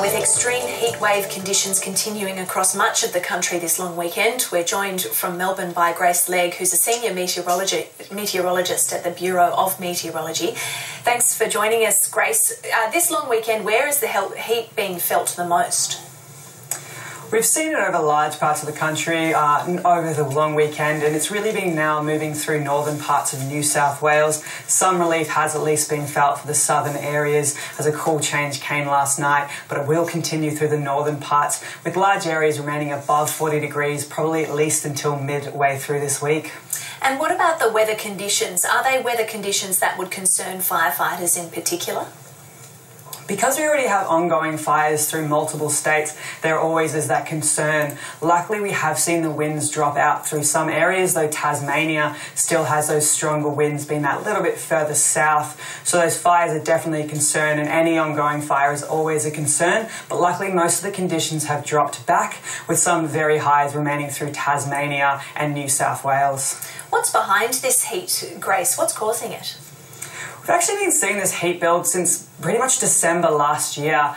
with extreme heat wave conditions continuing across much of the country this long weekend, we're joined from Melbourne by Grace Legg, who's a senior meteorologist at the Bureau of Meteorology. Thanks for joining us, Grace. This long weekend, where is the heat being felt the most? We've seen it over large parts of the country over the long weekend, and it's really been now moving through northern parts of New South Wales. Some relief has at least been felt for the southern areas as a cool change came last night, but it will continue through the northern parts, with large areas remaining above 40 degrees, probably at least until midway through this week. And what about the weather conditions? Are they weather conditions that would concern firefighters in particular? Because we already have ongoing fires through multiple states, there always is that concern. Luckily, we have seen the winds drop out through some areas, though Tasmania still has those stronger winds being that little bit further south. So those fires are definitely a concern, and any ongoing fire is always a concern. But luckily, most of the conditions have dropped back, with some very highs remaining through Tasmania and New South Wales. What's behind this heat, Grace? What's causing it? We've actually been seeing this heat build since pretty much December last year.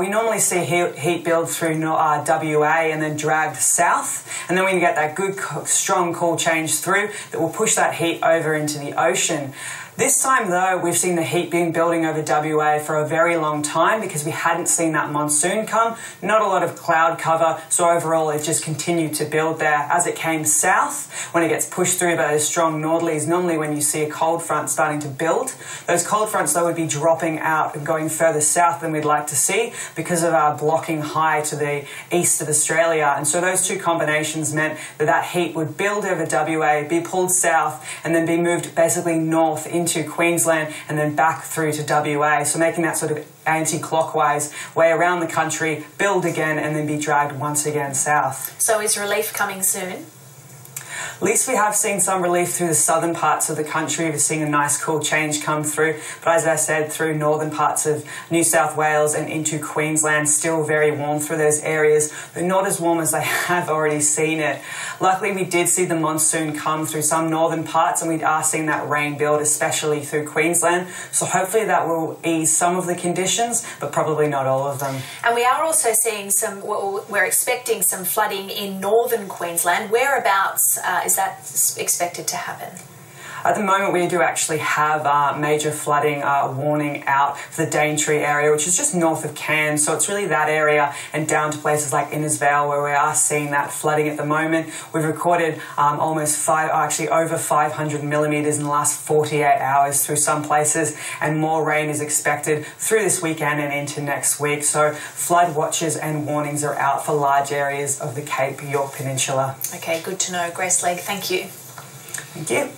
We normally see heat build through WA and then dragged south, and then we get that good, strong, cool change through that will push that heat over into the ocean. This time, though, we've seen the heat being building over WA for a very long time because we hadn't seen that monsoon come. Not a lot of cloud cover, so overall it just continued to build there. As it came south, when it gets pushed through by those strong northerlies, normally when you see a cold front starting to build, those cold fronts, though, would be dropping out and going further south than we'd like to see because of our blocking high to the east of Australia. And so those two combinations meant that that heat would build over WA, be pulled south, and then be moved basically north into Queensland and then back through to WA, so making that sort of anti-clockwise way around the country, build again and then be dragged once again south. So is relief coming soon? At least we have seen some relief through the southern parts of the country. We're seeing a nice cool change come through. But as I said, through northern parts of New South Wales and into Queensland, still very warm through those areas, but not as warm as they have already seen it. Luckily, we did see the monsoon come through some northern parts, and we are seeing that rain build, especially through Queensland. So hopefully that will ease some of the conditions, but probably not all of them. And we are also seeing we're expecting some flooding in northern Queensland. Whereabouts is that expected to happen? At the moment, we do actually have major flooding warning out for the Daintree area, which is just north of Cairns. So it's really that area and down to places like Innisfail where we are seeing that flooding at the moment. We've recorded over 500 millimetres in the last 48 hours through some places, and more rain is expected through this weekend and into next week. So flood watches and warnings are out for large areas of the Cape York Peninsula. Okay, good to know. Grace Legg, thank you. Thank you.